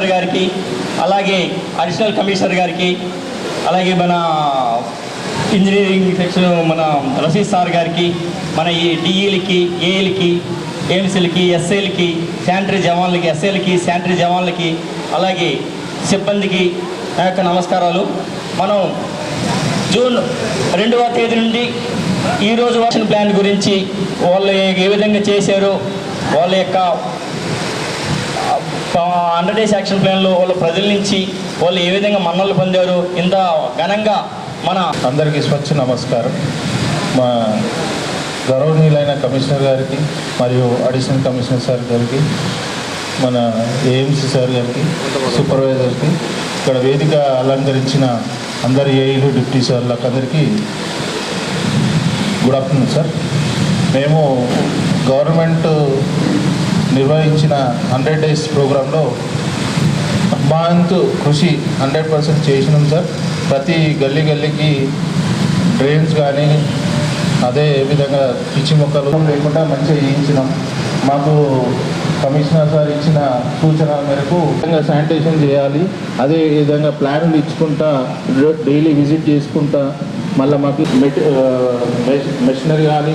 Commissioner గారికి, అలాగే additional commissioner గారికి, అలాగే మన ఇంజనీరింగ్ సెక్షన్ మన రషీద్ సార్ గారికి, మన ఈ డిఈలకి, ఏఎల్కి, ఏఎంసీలకి, ఎస్ఐలకి, శానిటరీ జవాన్లకి, ఎస్ఐలకి, శానిటరీ జవాన్లకి, అలాగే సిబ్బందికి నా యొక్క నమస్కారాలు. మనం జూన్ 2వ తేదీ నుండి ఈరోజు యాక్షన్ ప్లాన్ గురించి వాళ్ళు ఏ విధంగా చేశారో, వాళ్ళ యొక్క 100 డేస్ యాక్షన్ ప్లాన్లో వాళ్ళ ప్రజల నుంచి వాళ్ళు ఏ విధంగా మన్నలు పొందారు, ఇంత ఘనంగా మన అందరికీ స్వచ్ఛ నమస్కారం. మా గౌరవనీయులైన కమిషనర్ గారికి మరియు అడిషనల్ కమిషనర్ సార్ గారికి, మన ఏఎంసీ సార్ గారికి, సూపర్వైజర్కి, ఇక్కడ వేదిక అలంకరించిన అందరి ఏఈలు, డిప్యూటీ సార్లకు అందరికీ గుడ్ ఆఫ్టర్నూన్ సార్. మేము గవర్నమెంట్ నిర్వహించిన 100 డేస్ ప్రోగ్రాంలో మా వంతు కృషి 100% చేసినాం సార్. ప్రతి గల్లీకి డ్రైన్స్ కానీ, అదే విధంగా పిచ్చి మొక్కలు లేకుండా మంచిగా చేయించినాం. మాకు కమిషనర్ సార్ ఇచ్చిన సూచనల మేరకు విధంగా శానిటేషన్ చేయాలి, అదే విధంగా ప్లాన్లు ఇచ్చుకుంటా డైలీ విజిట్ చేసుకుంటా, మళ్ళీ మాకు మెషినరీ కానీ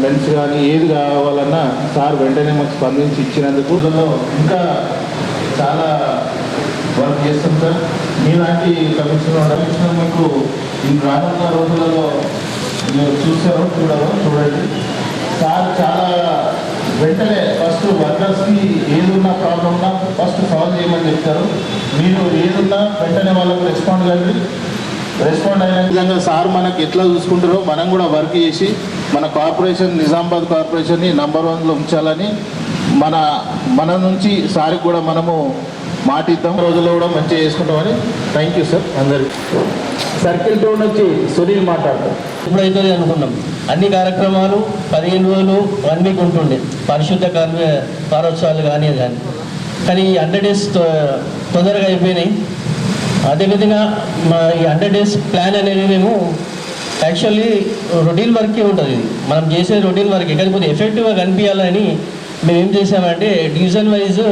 మెన్స్ కానీ ఏది కావాలన్నా సార్ వెంటనే మాకు స్పందించి ఇచ్చినందుకు ఇంకా చాలా వర్క్ చేస్తాం సార్. మీలాంటి కమిషనర్ మీకు ఈ రానున్న రోజులలో మీరు చూడండి సార్ చాలా వెంటనే ఫస్ట్ వర్కర్స్కి ఏదున్నా ప్రాబ్లం ఉన్నా ఫస్ట్ సాల్వ్ చేయమని చెప్తారు. మీరు ఏదున్నా వెంటనే వాళ్ళకు రెస్పాండ్ అయిన విధంగా సార్ మనకు ఎట్లా చూసుకుంటారో మనం కూడా వర్క్ చేసి మన కార్పొరేషన్, నిజామాబాద్ కార్పొరేషన్ని నంబర్ 1లో ఉంచాలని మన నుంచి సార్కి కూడా మనము మాటిద్దాం. రోజుల్లో కూడా మంచిగా చేసుకుంటామని. Thank you sir. అందరికీ సర్కిల్ 2 నుంచి సునీల్ మాట్లాడతాం. ఇప్పుడైతే అనుకున్నాం అన్ని కార్యక్రమాలు 15 రోజులు 1 వీక్ ఉంటుండే, పరిశుద్ధ వారోత్సవాలు కానీ కానీ 100 డేస్ తొందరగా అయిపోయినాయి. అదేవిధంగా మా ఈ 100 డేస్ ప్లాన్ అనేది మేము యాక్చువల్లీ రొటీన్ వర్కే ఉంటుంది. ఇది మనం చేసే రొటీన్ వర్క్, కాకపోతే ఎఫెక్టివ్గా కనిపించాలని మేము ఏం చేసామంటే డివిజన్ వైజ్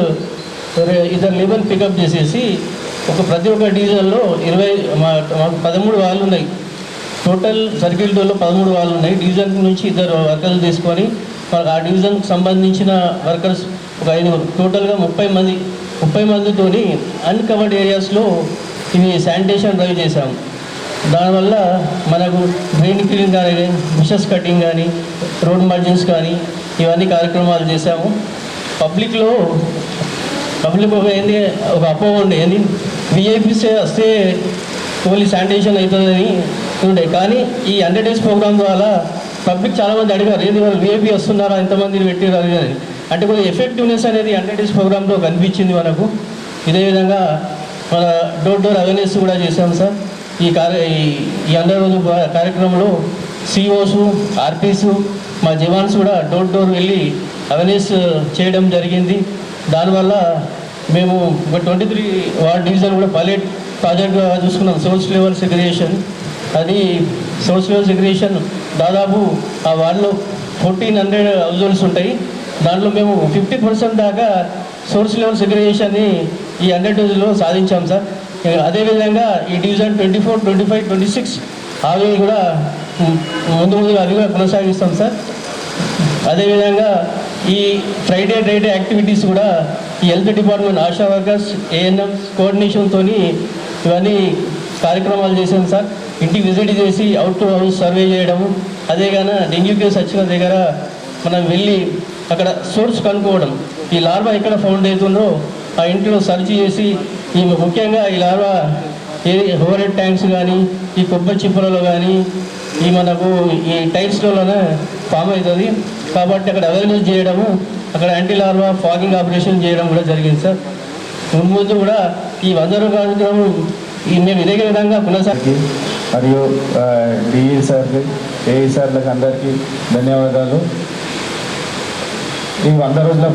ఇద్దరు లేబర్ పికప్ చేసేసి ప్రతి ఒక్క డివిజన్లో 20 మాకు 13 వాళ్ళు ఉన్నాయి. టోటల్ సర్కిల్ 2లో 13 వాళ్ళు ఉన్నాయి. డివిజన్ నుంచి 2 వర్కర్లు తీసుకొని మనకు ఆ డివిజన్కి సంబంధించిన వర్కర్స్ ఒక 5 టోటల్గా 30 మందితోని అన్కవర్డ్ ఏరియాస్లో ఇవి శానిటేషన్ డ్రైవ్ చేశాము. దానివల్ల మనకు డ్రైన్ క్లీనింగ్ కానీ, బుషెస్ కటింగ్ కానీ, రోడ్ మార్జిన్స్ కానీ ఇవన్నీ కార్యక్రమాలు చేశాము. పబ్లిక్ ఏంది ఒక అపోహ ఉండే, ఏంది విఐపీసే వస్తే ఓన్లీ శానిటేషన్ అవుతుందని ఉండే. కానీ ఈ 100 డేస్ ప్రోగ్రామ్ ద్వారా పబ్లిక్ చాలామంది అడిగారు, ఏంది వాళ్ళు విఐపీ వస్తున్నారా, ఎంతమందిని పెట్టారు అని. అంటే కొద్దిగా ఎఫెక్టివ్నెస్ అనేది 100 డేస్ ప్రోగ్రాంలో కనిపించింది మనకు. ఇదే విధంగా మన డోర్ అవేర్నెస్ కూడా చేశాం సార్. ఈ 100 రోజు కార్యక్రమంలో సిఓస్, ఆర్పీస్, మా జవాన్స్ కూడా డోర్ వెళ్ళి అవేర్నెస్ చేయడం జరిగింది. దానివల్ల మేము ఒక 23 వార్డ్ డివిజన్ కూడా పైలట్ ప్రాజెక్ట్గా చూసుకున్నాం. సోర్స్ లెవెల్ సెగ్రిగేషన్, అది సోర్స్ లెవెల్ సెగ్రిగేషన్ దాదాపు ఆ వార్డులో 1400 హౌస్ ఉంటాయి. దాంట్లో మేము 50% దాకా సోర్స్ లెవెల్ సెగ్రిగేషన్ని ఈ 100 డేస్లో సాధించాం సార్. అదేవిధంగా ఈ డివిజన్ 24, 25, 26 అవి కూడా ముందుగా అవి కూడా కొనసాగిస్తాం సార్. అదేవిధంగా ఈ ఫ్రైడే యాక్టివిటీస్ కూడా ఈ health department, ASHA workers, ANMs కోఆర్డినేషన్తో ఇవన్నీ కార్యక్రమాలు చేసాం సార్. ఇంటికి విజిట్ చేసి అవుట్ టు హౌస్ సర్వే చేయడము, అదేగానే డెంగ్యూ కేసు వచ్చిన దగ్గర మనం వెళ్ళి అక్కడ సోర్స్ కనుక్కోవడం, ఈ లార్వా ఎక్కడ ఫౌండ్ అవుతుందో ఆ ఇంటిలో సర్చ్ చేసి ఈ ముఖ్యంగా ఈ లార్వా ఓవర్ హెడ్ ట్యాంక్స్ కానీ, ఈ కొబ్బరి చిప్పలలో కానీ, ఈ మనకు ఈ టైల్స్లోనే ఫామ్ అవుతుంది. కాబట్టి అక్కడ అవేర్నెస్ చేయడము, అక్కడ యాంటీ లార్వా ఫాగింగ్ ఆపరేషన్ చేయడం కూడా జరిగింది సార్. ముందు కూడా ఈ 100 రోజుల కార్యక్రమం మేము ఇదే విధంగా మరియు డిఈ సార్కి, ఏఈ సార్లకు అందరికీ ధన్యవాదాలు. ఈ 100 రోజుల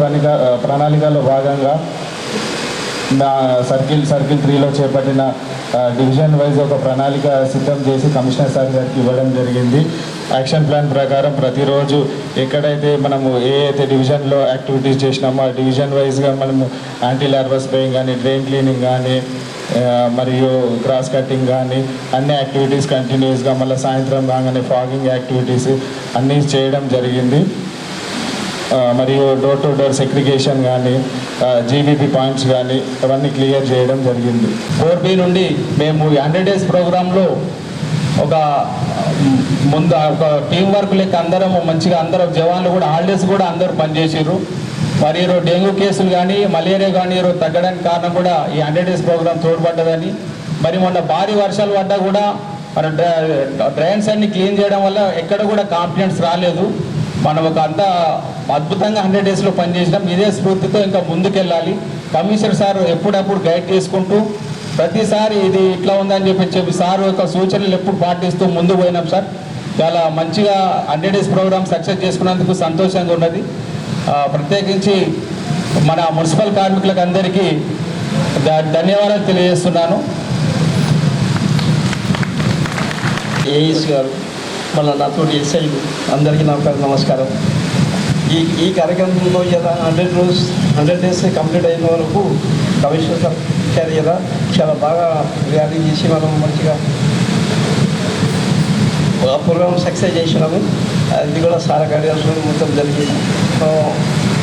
ప్రణాళికలో భాగంగా నా సర్కిల్ 3లో చేపట్టిన డివిజన్ వైజ్ ఒక ప్రణాళిక సిద్ధం చేసి కమిషనర్ సార్ గారికి ఇవ్వడం జరిగింది. యాక్షన్ ప్లాన్ ప్రకారం ప్రతిరోజు ఎక్కడైతే మనము ఏ అయితే డివిజన్లో యాక్టివిటీస్ చేసినామో ఆ డివిజన్ వైజ్గా మనము యాంటీ లార్వా స్ప్రేయింగ్ కానీ, డ్రైన్ క్లీనింగ్ కానీ, మరియు గ్రాస్ కటింగ్ కానీ అన్ని యాక్టివిటీస్ కంటిన్యూస్గా, మళ్ళీ సాయంత్రం కాగానే ఫాగింగ్ యాక్టివిటీస్ అన్నీ చేయడం జరిగింది. మరియు డోర్ టు డోర్ సెగ్రిగేషన్ కానీ, జీవీపీ పాయింట్స్ కానీ అవన్నీ క్లియర్ చేయడం జరిగింది. 4B నుండి మేము 100 days ప్రోగ్రాంలో ఒక టీం వర్క్ లెక్క అందరూ జవాన్లు కూడా హాలిడేస్ కూడా అందరూ పనిచేసారు. మరి డెంగ్యూ కేసులు కానీ, మలేరియా కానీ తగ్గడానికి కారణం కూడా ఈ 100 days ప్రోగ్రాం తోడ్పడ్డదని. మరి మొన్న భారీ వర్షాలు పడ్డా కూడా మన డ్రైన్స్ అన్ని క్లీన్ చేయడం వల్ల ఎక్కడ కూడా కాంప్లైంట్స్ రాలేదు. మనం ఒక అంత అద్భుతంగా 100 daysలో పనిచేసినాం. ఇదే స్ఫూర్తితో ఇంకా ముందుకెళ్ళాలి. కమిషనర్ సార్ ఎప్పుడప్పుడు గైడ్ చేసుకుంటూ ప్రతిసారి ఇది ఇట్లా ఉందని చెప్పి సార్ యొక్క సూచనలు ఎప్పుడు పాటిస్తూ ముందుకు పోయినాం సార్. చాలా మంచిగా 100 days ప్రోగ్రామ్ సక్సెస్ చేసుకున్నందుకు సంతోషంగా ఉన్నది. ప్రత్యేకించి మన మున్సిపల్ కార్మికులకు అందరికీ ధన్యవాదాలు తెలియజేస్తున్నాను. ఏఈస్ గారు, మళ్ళీ నాతో ఎస్ఐ అందరికీ నా పేరు నమస్కారం. ఈ కార్యక్రమంలో ఇలా 100 days కంప్లీట్ అయిన వరకు కమిషనర్ గారు ఇలా చాలా బాగా ర్యాలీ చేసి మనం మంచిగా ప్రోగ్రామ్ సక్సెస్ చేసినాము. అది కూడా సార్ గైడెన్స్ మొత్తం జరిగింది.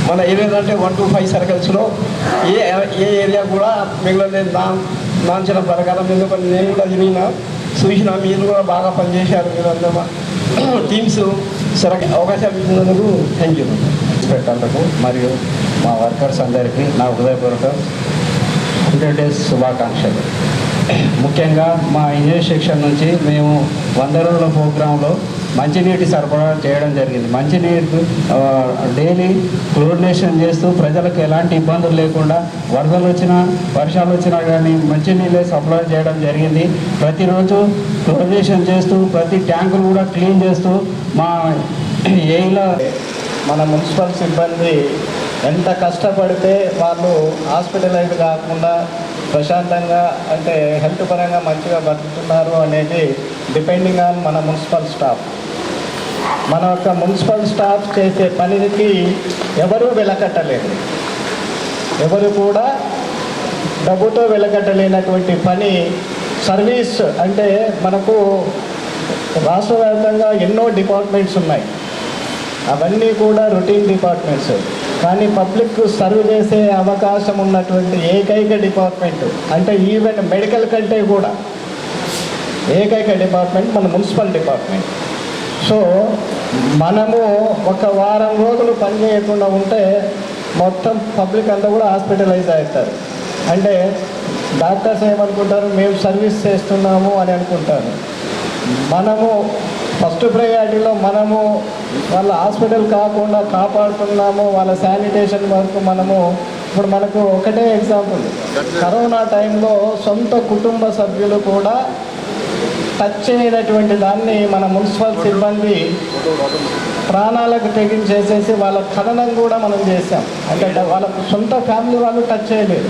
మన ఏరియా అంటే 1 to 5 సర్కిల్స్లో ఏ ఏరియా కూడా మిగిలిన నాంచన ప్రకారం ఎందుకంటే నేను కూడా తిరిగినా చూసిన మీరు కూడా బాగా పనిచేశారు. మీరు అందరూ టీమ్స్ సరైన అవకాశాలు ఇచ్చినందుకు థ్యాంక్ యూ. ఇన్స్పెక్టర్లకు మరియు మా వర్కర్స్ అందరికీ నా హృదయపూర్వక 100 days శుభాకాంక్షలు. ముఖ్యంగా మా ఇంజనీర్ సెక్షన్ నుంచి మేము 100 రోజుల ప్రోగ్రాంలో మంచినీటి సరఫరా చేయడం జరిగింది. మంచినీరు డైలీ క్లోరినేషన్ చేస్తూ ప్రజలకు ఎలాంటి ఇబ్బందులు లేకుండా వరదలు వచ్చినా వర్షాలు వచ్చినా కానీ మంచినీళ్ళే సప్లై చేయడం జరిగింది. ప్రతిరోజు క్లోరినేషన్ చేస్తూ ప్రతి ట్యాంకులు కూడా క్లీన్ చేస్తూ మా ఏఈలో మన మున్సిపల్ సిబ్బంది ఎంత కష్టపడితే వాళ్ళు హాస్పిటలైజ్ కాకుండా ప్రశాంతంగా అంటే హెల్త్ పరంగా మంచిగా బతుకుతున్నారు అనేది డిపెండింగ్ ఆన్ మన మున్సిపల్ స్టాఫ్. మన యొక్క మున్సిపల్ స్టాఫ్ చేసే పనికి ఎవరూ వెలకట్టలేదు. ఎవరు కూడా డబ్బుతో వెలకట్టలేనటువంటి పని సర్వీస్. అంటే మనకు రాష్ట్ర వ్యాప్తంగా ఎన్నో డిపార్ట్మెంట్స్ ఉన్నాయి. అవన్నీ కూడా రొటీన్ డిపార్ట్మెంట్స్. కానీ పబ్లిక్ సర్వ్ చేసే అవకాశం ఉన్నటువంటి ఏకైక డిపార్ట్మెంట్ అంటే ఈవెన్ మెడికల్ కంటే కూడా ఏకైక డిపార్ట్మెంట్ మన మున్సిపల్ డిపార్ట్మెంట్. సో మనము ఒక వారం రోజులు పని చేయకుండా ఉంటే మొత్తం పబ్లిక్ అంతా కూడా హాస్పిటలైజ్ అవుతారు. అంటే డాక్టర్స్ ఏమనుకుంటారు, మేము సర్వీస్ చేస్తున్నాము అని అనుకుంటారు. మనము ఫస్ట్ ప్రయారిటీలో మనము వాళ్ళ హాస్పిటల్ కాకుండా కాపాడుతున్నాము, వాళ్ళ శానిటేషన్ వరకు మనము. ఇప్పుడు మనకు ఒకటే ఎగ్జాంపుల్, కరోనా టైంలో సొంత కుటుంబ సభ్యులు కూడా టచ్ చేయనటువంటి దాన్ని మన మున్సిపల్ సిబ్బంది ప్రాణాలకు తెగించేసేసి వాళ్ళ ఖననం కూడా మనం చేసాం. అంటే వాళ్ళ సొంత ఫ్యామిలీ వాళ్ళు టచ్ చేయలేదు.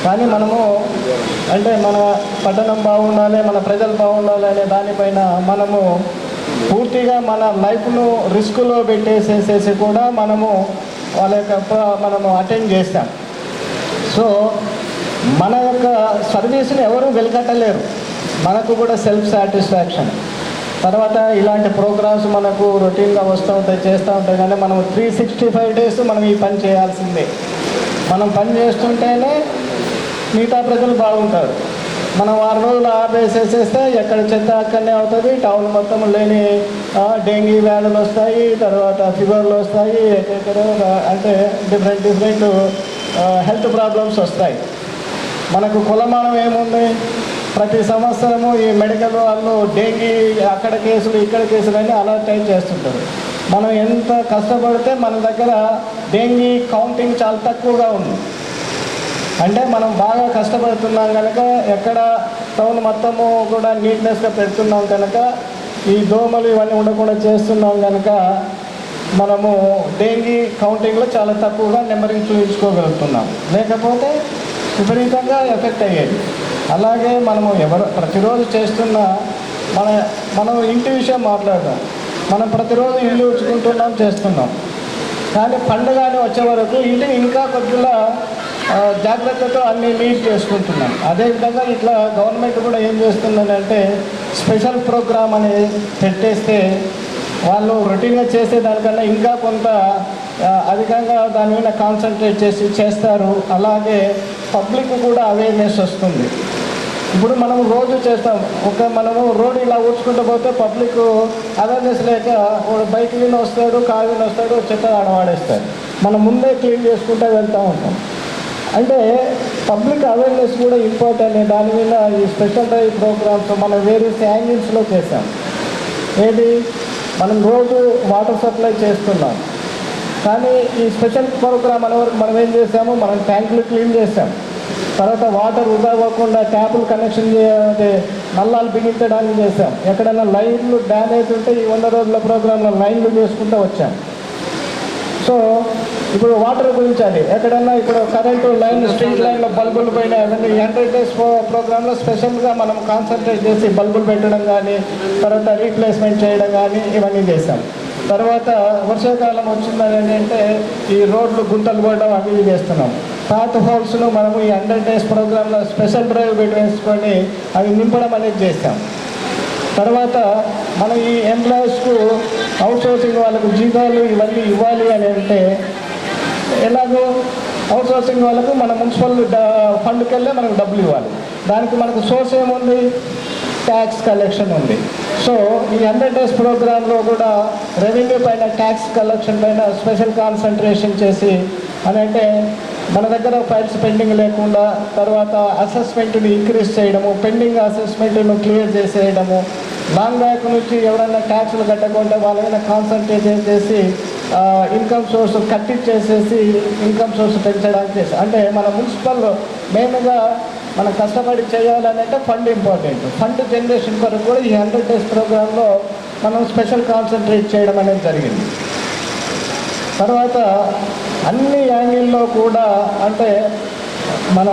కానీ మనము అంటే మన పట్టణం బాగుండాలి, మన ప్రజలు బాగుండాలి అనే దానిపైన మనము పూర్తిగా మన లైఫ్ను రిస్క్లో పెట్టేసేసేసి కూడా మనము వాళ్ళ యొక్క మనము అటెండ్ చేస్తాం. సో మన యొక్క సర్వీస్ని ఎవరు వెలకట్టలేరు. మనకు కూడా సెల్ఫ్ సాటిస్ఫాక్షన్. తర్వాత ఇలాంటి ప్రోగ్రామ్స్ మనకు రొటీన్గా వస్తూ ఉంటాయి, చేస్తూ ఉంటాయి. కానీ మనం 365 days మనం ఈ పని చేయాల్సిందే. మనం పని చేస్తుంటేనే మిగతా ప్రజలు బాగుంటారు. మనం 6 రోజులు ఆపేసేసేస్తే ఎక్కడ చెత్త అక్కడనే అవుతుంది. టౌన్ మొత్తం లేని డెంగీ వ్యాధులు వస్తాయి, తర్వాత ఫీవర్లు వస్తాయి, అంటే డిఫరెంట్ హెల్త్ ప్రాబ్లమ్స్ వస్తాయి. మనకు కులమానం ఏముంది, ప్రతి సంవత్సరము ఈ మెడికల్ వాళ్ళు డెంగీ అక్కడ కేసులు ఇక్కడ కేసులు అని అలర్ట్ చేస్తుంటారు. మనం ఎంత కష్టపడితే మన దగ్గర డెంగీ కౌంటింగ్ చాలా తక్కువగా ఉంది. అంటే మనం బాగా కష్టపడుతున్నాం కనుక ఎక్కడ టౌన్ మొత్తము కూడా నీట్నెస్గా పెడుతున్నాం కనుక ఈ దోమలు ఇవన్నీ ఉండకుండా చేస్తున్నాం కనుక మనము డెంగీ కౌంటింగ్లో చాలా తక్కువగా నెంబరింగ్ చూపించుకోగలుగుతున్నాం. లేకపోతే విపరీతంగా ఎఫెక్ట్ అయ్యేది. అలాగే మనము ప్రతిరోజు చేస్తున్న మనం ఇంటి విషయం మాట్లాడదాం. మనం ప్రతిరోజు ఇల్లు ఉడుచుకుంటున్నాం, చేస్తున్నాం. కానీ పండుగ వచ్చే వరకు ఇంటిని ఇంకా కొద్దిగా జాగ్రత్తతో అన్ని నీట్ చేసుకుంటున్నాం. అదేవిధంగా ఇట్లా గవర్నమెంట్ కూడా ఏం చేస్తుందంటే స్పెషల్ ప్రోగ్రామ్ అనేది పెట్టేస్తే వాళ్ళు రొటీన్గా చేసేదానికన్నా ఇంకా కొంత అధికంగా దాని మీద కాన్సన్ట్రేట్ చేస్తారు. అలాగే పబ్లిక్ కూడా అవేర్నెస్ వస్తుంది. ఇప్పుడు మనం రోజు చేస్తాం, మనము రోడ్డు ఇలా ఊడ్చుకుంటూ పోతే పబ్లిక్ అవేర్నెస్ లేక బైక్ మీద వస్తాడు, కారు మీద వస్తాడు, చెత్త ఆడవాడేస్తాడు. మనం ముందే క్లీన్ చేసుకుంటూ వెళ్తూ ఉంటాం. అంటే పబ్లిక్ అవేర్నెస్ కూడా ఇంపార్టెంట్. దాని మీద ఈ స్పెషల్ డ్రైవ్ ప్రోగ్రామ్స్ మనం వేరియస్ యాంగిల్స్లో చేసాం. ఏది మనం రోజు వాటర్ సప్లై చేస్తున్నాం, కానీ ఈ స్పెషల్ ప్రోగ్రామ్ అనే వరకు మనం ఏం చేసాము, మనం ట్యాంకులు క్లీన్ చేసాం. తర్వాత వాటర్ వృధా అవ్వకుండా ట్యాపులు కనెక్షన్ నల్లాలు బిగించడానికి చేసాం. ఎక్కడైనా లైన్లు డ్యామేజ్ ఉంటే ఈ 100 రోజుల ప్రోగ్రాంలో లైన్లు చేసుకుంటూ వచ్చాం. సో ఇప్పుడు వాటర్ గురించి అది ఎక్కడన్నా ఇప్పుడు కరెంటు లైన్, స్ట్రీట్ లైన్లో బల్బులు పోయినాయి. అవన్నీ 100 డేస్ ప్రోగ్రాంలో స్పెషల్గా మనం కాన్సన్ట్రేట్ చేసి బల్బులు పెట్టడం కానీ, తర్వాత రీప్లేస్మెంట్ చేయడం కానీ ఇవన్నీ చేసాం. తర్వాత వర్షాకాలం వచ్చిందని ఏంటంటే ఈ రోడ్లు గుంతలు పోవడం అవి చేస్తున్నాం. పాత్ హోల్స్ను మనము ఈ 100 డేస్ ప్రోగ్రాంలో స్పెషల్ డ్రైవ్ పెట్టేసుకొని అవి నింపడం అనేది చేస్తాం. తర్వాత మనం ఈ ఎంప్లాయీస్కు అవుట్సోర్సింగ్ వాళ్ళకు జీతాలు ఇవన్నీ ఇవ్వాలి అని అంటే ఎలాగో అవుట్సోర్సింగ్ వాళ్ళకు మన మున్సిపల్ ఫండ్కి వెళ్ళే మనకు డబ్బులు ఇవ్వాలి. దానికి మనకు సోర్స్ ఏముంది, ట్యాక్స్ కలెక్షన్ ఉంది. సో ఈ 100 డేస్ ప్రోగ్రాంలో కూడా రెవెన్యూ పైన, ట్యాక్స్ కలెక్షన్ పైన స్పెషల్ కాన్సన్ట్రేషన్ చేసి అని అంటే మన దగ్గర ఫైల్స్ పెండింగ్ లేకుండా, తర్వాత అసెస్మెంట్ని ఇంక్రీజ్ చేయడము, పెండింగ్ అసెస్మెంట్ను క్లియర్ చేసేయడము, లాంగ్ బ్యాక్ నుంచి ఎవరైనా ట్యాక్స్లు కట్టకుండా వాళ్ళ మీద కాన్సన్ట్రేట్ చేసి ఇన్కమ్ సోర్స్ కట్టించేసేసి ఇన్కమ్ సోర్స్ పెంచడానికి చేసి, అంటే మన మున్సిపల్ మెయిన్గా మనం కష్టపడి చేయాలనంటే ఫండ్ ఇంపార్టెంట్. ఫండ్ జనరేషన్ కొరకు కూడా ఈ 100 డేస్ ప్రోగ్రాంలో మనం స్పెషల్ కాన్సన్ట్రేట్ చేయడం అనేది జరిగింది. తర్వాత అన్ని యాంగిల్లో కూడా అంటే మన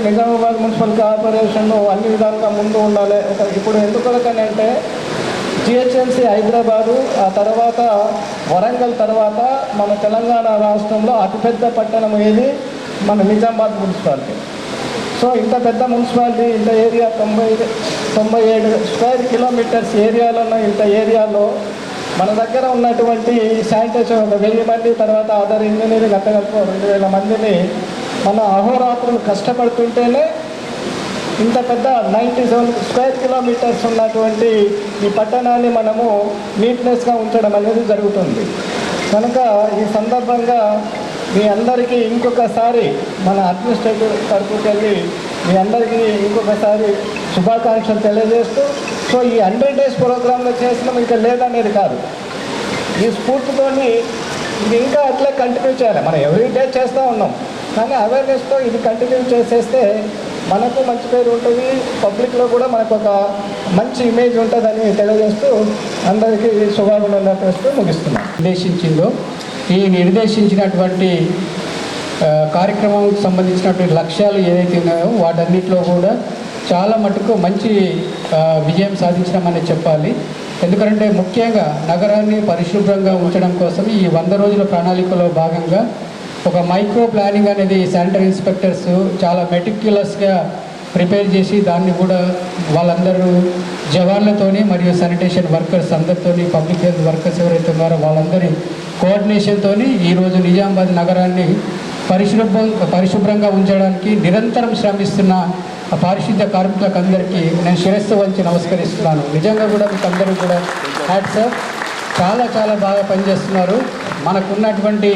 నిజామాబాద్ మున్సిపల్ కార్పొరేషన్ అన్ని విధాలుగా ముందు ఉండాలి. ఇప్పుడు ఎందుకొరకనంటే జిహెచ్ఎంసీ హైదరాబాదు, ఆ తర్వాత వరంగల్, తర్వాత మన తెలంగాణ రాష్ట్రంలో అతిపెద్ద పట్టణం ఏది, మన నిజామాబాద్ మున్సిపాలిటీ. సో ఇంత పెద్ద మున్సిపాలిటీ, ఇంత ఏరియా 97 స్క్వేర్ కిలోమీటర్స్ ఏరియాలో ఉన్న ఇంత ఏరియాలో మన దగ్గర ఉన్నటువంటి శానిటేషన్ 1000 మంది, తర్వాత అదర్ ఇంజనీరింగ్ అట్టగలుపు 2000 మందిని మన అహోరాత్రులు కష్టపడుతుంటేనే ఇంత పెద్ద 97 స్క్వేర్ కిలోమీటర్స్ ఉన్నటువంటి ఈ పట్టణాన్ని మనము నీట్నెస్గా ఉంచడం అనేది జరుగుతుంది. కనుక ఈ సందర్భంగా మీ అందరికీ ఇంకొకసారి మన అడ్మినిస్ట్రేటివ్ తరఫుకి వెళ్ళి మీ అందరికీ ఇంకొకసారి శుభాకాంక్షలు తెలియజేస్తూ, సో ఈ 100 డేస్ ప్రోగ్రాంలో చేసినాం ఇంకా లేదనేది కాదు, ఈ స్ఫూర్తితోని ఇది ఇంకా అట్లే కంటిన్యూ చేయాలి. మనం ఎవ్రీ డే చేస్తూ ఉన్నాం, కానీ అవేర్నెస్తో ఇది కంటిన్యూ చేసేస్తే మనకు మంచి పేరు ఉంటుంది, పబ్లిక్లో కూడా మనకు ఒక మంచి ఇమేజ్ ఉంటుందని తెలియజేస్తూ అందరికీ శుభాభినందనలు చేస్తూ ముగిస్తున్నాం. ఈ నిర్దేశించినటువంటి కార్యక్రమానికి సంబంధించినటువంటి లక్ష్యాలు ఏదైతే ఉన్నాయో వాటన్నిటిలో కూడా చాలా మటుకు మంచి విజయం సాధించడమని చెప్పాలి. ఎందుకంటే ముఖ్యంగా నగరాన్ని పరిశుభ్రంగా ఉంచడం కోసం ఈ 100 రోజుల ప్రణాళికలో భాగంగా ఒక మైక్రో ప్లానింగ్ అనేది శానిటరీ ఇన్స్పెక్టర్స్ చాలా మెటిక్యులస్గా ప్రిపేర్ చేసి దాన్ని కూడా వాళ్ళందరూ జవాన్లతోని మరియు శానిటేషన్ వర్కర్స్ అందరితోని, పబ్లిక్ హెల్త్ వర్కర్స్ ఎవరైతే ఉన్నారో వాళ్ళందరి కోఆర్డినేషన్తో ఈరోజు నిజామాబాద్ నగరాన్ని పరిశుభ్రంగా ఉంచడానికి నిరంతరం శ్రమిస్తున్న పారిశుద్ధ్య కార్మికులకు అందరికీ నేను శిరస్సు వంచి నమస్కరిస్తున్నాను. నిజంగా కూడా మీకు అందరూ కూడా హ్యాట్స్ ఆఫ్. చాలా బాగా పనిచేస్తున్నారు. మనకున్నటువంటి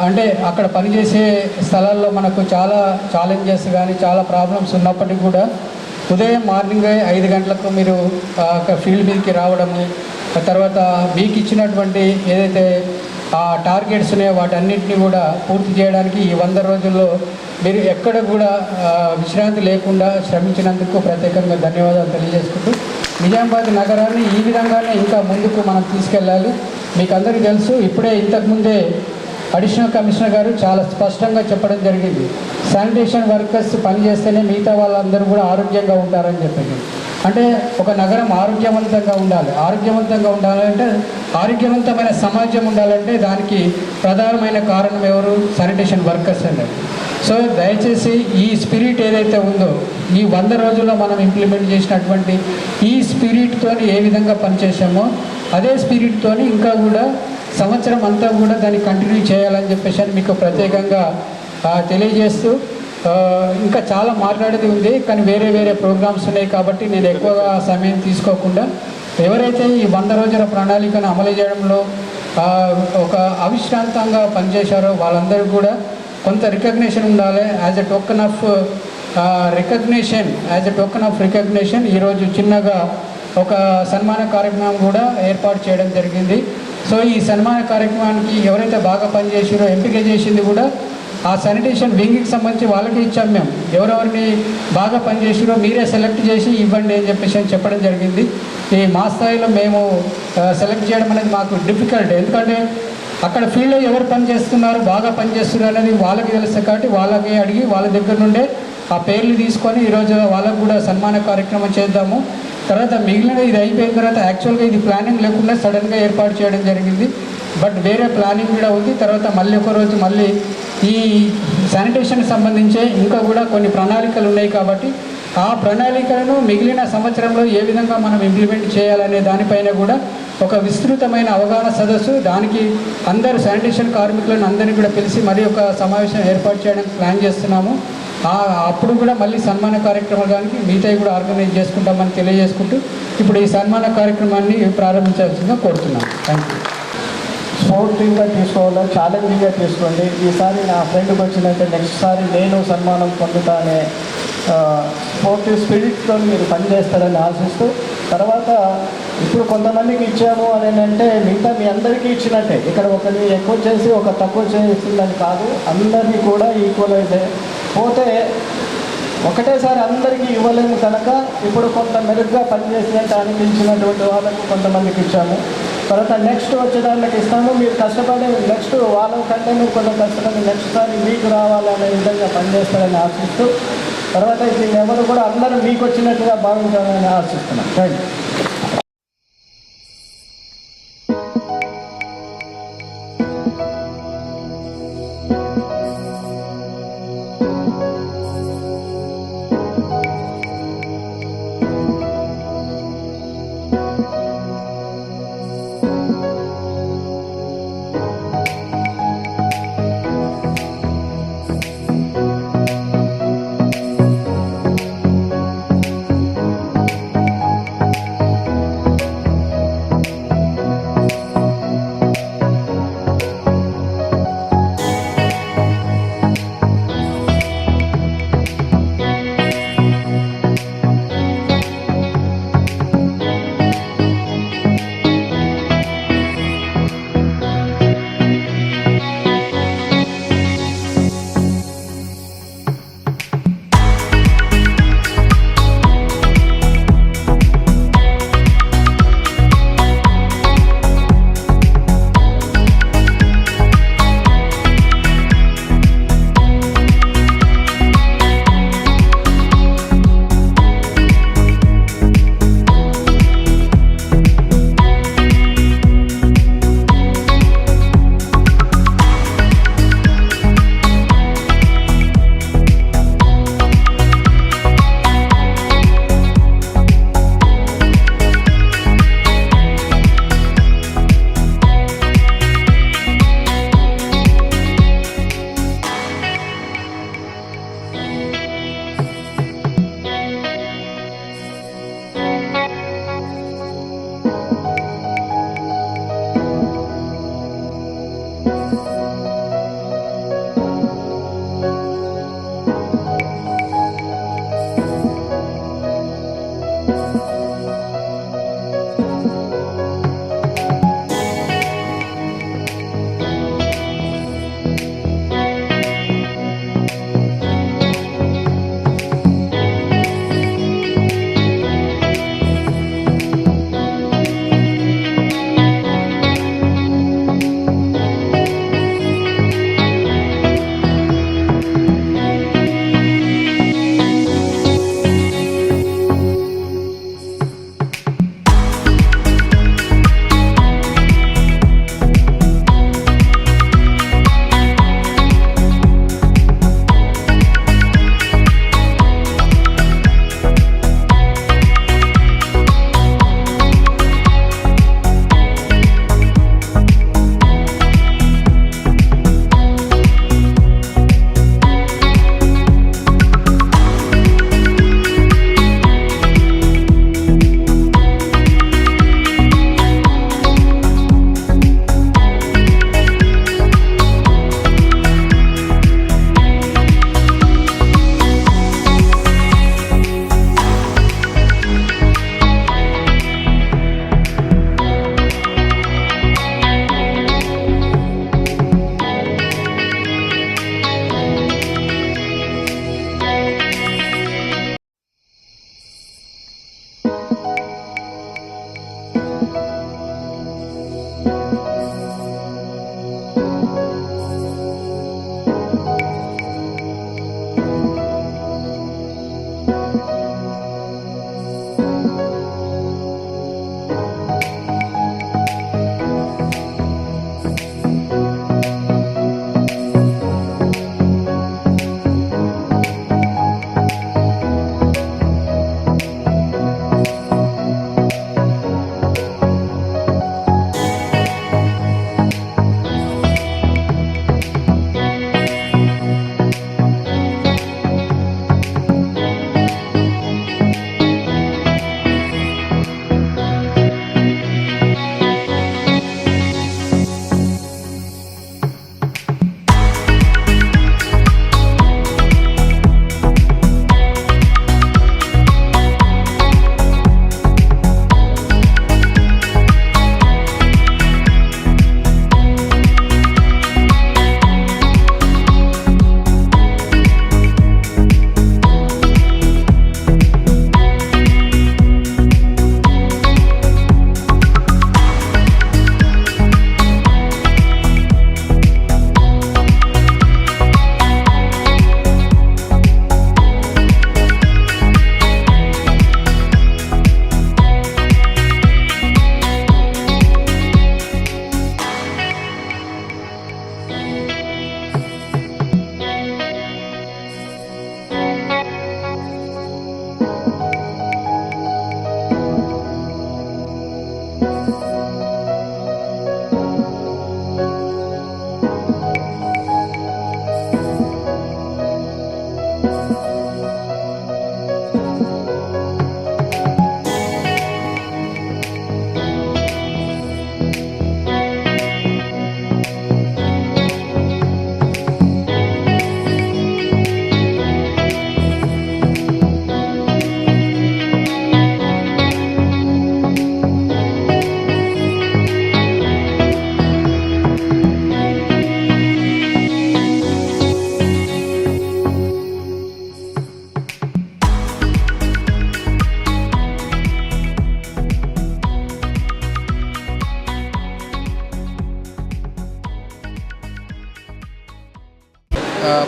అంటే అక్కడ పనిచేసే స్థలాల్లో మనకు చాలా ఛాలెంజెస్ కానీ చాలా ప్రాబ్లమ్స్ ఉన్నప్పటికీ కూడా ఉదయం మార్నింగ్ 5 గంటలకు మీరు ఫీల్డ్ మీదకి రావడము, తర్వాత మీకు ఇచ్చినటువంటి ఏదైతే ఆ టార్గెట్స్ ఉన్నాయో వాటన్నింటినీ కూడా పూర్తి చేయడానికి ఈ 100 రోజుల్లో మీరు ఎక్కడ కూడా విశ్రాంతి లేకుండా శ్రమించినందుకు ప్రత్యేకంగా ధన్యవాదాలు తెలియజేసుకుంటూ నిజామాబాద్ నగరాన్ని ఈ విధంగానే ఇంకా ముందుకు మనం తీసుకెళ్ళాలి. మీకు అందరికీ తెలుసు, ఇప్పుడే ఇంతకుముందే అడిషనల్ కమిషనర్ గారు చాలా స్పష్టంగా చెప్పడం జరిగింది. శానిటేషన్ వర్కర్స్ పనిచేస్తేనే మిగతా వాళ్ళందరూ కూడా ఆరోగ్యంగా ఉంటారని చెప్పింది. అంటే ఒక నగరం ఆరోగ్యవంతంగా ఉండాలి. ఆరోగ్యవంతంగా ఉండాలంటే, ఆరోగ్యవంతమైన సమాజం ఉండాలంటే దానికి ప్రధానమైన కారణం ఎవరు? శానిటేషన్ వర్కర్స్ అన్నారు. సో దయచేసి ఈ స్పిరిట్ ఏదైతే ఉందో, ఈ 100 రోజుల్లో మనం ఇంప్లిమెంట్ చేసినటువంటి ఈ స్పిరిట్తో ఏ విధంగా పనిచేసామో అదే స్పిరిట్తో ఇంకా కూడా సంవత్సరం అంతా కూడా దాన్ని కంటిన్యూ చేయాలని చెప్పేసి మీకు ప్రత్యేకంగా తెలియజేస్తూ, ఇంకా చాలా మాట్లాడేది ఉంది కానీ వేరే వేరే ప్రోగ్రామ్స్ ఉన్నాయి కాబట్టి నేను ఎక్కువగా సమయం తీసుకోకుండా ఎవరైతే ఈ 100 రోజుల ప్రణాళికను అమలు చేయడంలో ఒక అవిశ్రాంతంగా పనిచేశారో వాళ్ళందరూ కూడా కొంత రికగ్నిషన్ ఉండాలి. As a token of recognition ఈరోజు చిన్నగా ఒక సన్మాన కార్యక్రమం కూడా ఏర్పాటు చేయడం జరిగింది. సో ఈ సన్మాన కార్యక్రమానికి ఎవరైతే బాగా పనిచేసారో ఎంపిక చేసింది కూడా ఆ శానిటేషన్ వింగ్కి సంబంధించి వాళ్ళకి ఇచ్చాం. మేము ఎవరెవరిని బాగా పనిచేసారో మీరే సెలెక్ట్ చేసి ఇవ్వండి అని చెప్పేసి చెప్పడం జరిగింది. ఈ మా స్థాయిలో మేము సెలెక్ట్ చేయడం అనేది మాకు డిఫికల్ట్, ఎందుకంటే అక్కడ ఫీల్డ్లో ఎవరు పని చేస్తున్నారు, బాగా పనిచేస్తున్నారు అనేది వాళ్ళకి తెలుస్తుంది కాబట్టి వాళ్ళకి అడిగి వాళ్ళ దగ్గర నుండే ఆ పేర్లు తీసుకొని ఈరోజు వాళ్ళకు కూడా సన్మాన కార్యక్రమం చేద్దాము. తర్వాత మిగిలిన ఇది అయిపోయిన తర్వాత యాక్చువల్గా ఇది ప్లానింగ్ లేకుండా సడన్గా ఏర్పాటు చేయడం జరిగింది. బట్ వేరే ప్లానింగ్ కూడా ఉంది. తర్వాత మళ్ళీ ఒక రోజు మళ్ళీ ఈ శానిటేషన్కి సంబంధించి ఇంకా కూడా కొన్ని ప్రణాళికలు ఉన్నాయి కాబట్టి ఆ ప్రణాళికలను మిగిలిన సంవత్సరంలో ఏ విధంగా మనం ఇంప్లిమెంట్ చేయాలనే దానిపైన కూడా ఒక విస్తృతమైన అవగాహన సదస్సు, దానికి అందరు శానిటేషన్ కార్మికులను అందరినీ కూడా పిలిచి మరి ఒక సమావేశం ఏర్పాటు చేయడానికి ప్లాన్ చేస్తున్నాము. అప్పుడు కూడా మళ్ళీ సన్మాన కార్యక్రమానికి మిగతాయి కూడా ఆర్గనైజ్ చేసుకుంటామని తెలియజేసుకుంటూ ఇప్పుడు ఈ సన్మాన కార్యక్రమాన్ని ప్రారంభించాల్సిందిగా కోరుతున్నాను. Thank you. స్పోర్టివ్గా తీసుకోవాలో ఛాలెంజింగ్గా తీసుకోండి. ఈసారి నా ఫ్రెండ్కి వచ్చినట్టే నెక్స్ట్ సారి నేను సన్మానం పొందుతానే స్పోర్టివ్ స్పిరిట్తో మీరు పనిచేస్తారని ఆశిస్తూ, తర్వాత ఇప్పుడు కొంతమందికి ఇచ్చాము అని అంటే మిగతా మీ అందరికీ ఇచ్చినట్టే. ఇక్కడ ఒకరిని ఎక్కువ చేసి ఒక తక్కువ చేసిందని కాదు, అందరినీ కూడా ఈక్వలైజ్ పోతే ఒకటేసారి అందరికీ ఇవ్వలేము కనుక ఇప్పుడు కొంత మెరుగ్గా పనిచేసినట్టు అనిపించినటువంటి వాళ్ళకు కొంతమందికి ఇచ్చాము. తర్వాత నెక్స్ట్ వచ్చేదానికి ఇస్తాము. మీరు కష్టపడి నెక్స్ట్ వాళ్ళ కంటే మీరు కొంచెం కష్టపడి నెక్స్ట్ సారి మీకు రావాలనే విధంగా పనిచేస్తారని ఆశిస్తూ, తర్వాత దీన్ని ఎవరు కూడా అందరూ మీకు వచ్చినట్టుగా భావించాలని ఆశిస్తున్నాం. Thank you.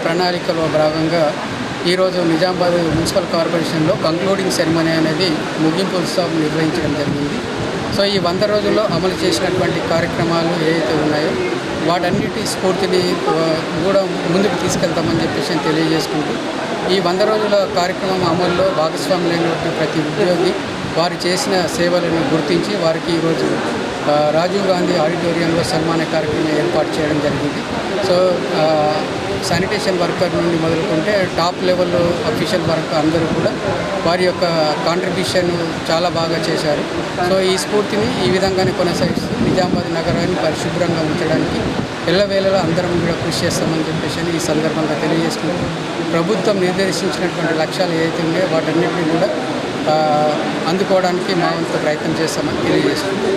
ప్రణాళికలో భాగంగా ఈరోజు నిజామాబాద్ మున్సిపల్ కార్పొరేషన్లో కంక్లూడింగ్ సెరమనీ అనేది ముగింపు ఉత్సవం నిర్వహించడం జరిగింది. సో ఈ 100 రోజుల్లో అమలు చేసినటువంటి కార్యక్రమాలు ఏవైతే ఉన్నాయో వాటన్నిటి స్ఫూర్తిని కూడా ముందుకు తీసుకెళ్తామని చెప్పేసి తెలియజేసుకుంటూ ఈ 100 రోజుల కార్యక్రమం అమల్లో భాగస్వాములైనటువంటి ప్రతి ఉద్యోగి వారు చేసిన సేవలను గుర్తించి వారికి ఈరోజు రాజీవ్ గాంధీ ఆడిటోరియంలో సన్మాన కార్యక్రమం ఏర్పాటు చేయడం జరిగింది. సో శానిటేషన్ వర్కర్ నుండి మొదలుకుంటే టాప్ లెవెల్ అఫీషియల్ వర్క్ అందరూ కూడా వారి యొక్క కాంట్రిబ్యూషన్ చాలా బాగా చేశారు. సో ఈ స్ఫూర్తిని ఈ విధంగానే కొనసాగిస్తూ నిజామాబాద్ నగరాన్ని పరిశుభ్రంగా ఉంచడానికి ఎల్లవేళలా అందరం కూడా కృషి చేస్తామని చెప్పేసి ఈ సందర్భంగా తెలియజేసుకుంటూ ప్రభుత్వం నిర్దేశించినటువంటి లక్ష్యాలు ఏవైతే ఉన్నాయో వాటన్నిటిని కూడా అందుకోవడానికి మా వంతు ప్రయత్నం చేస్తామని తెలియజేస్తున్నాం.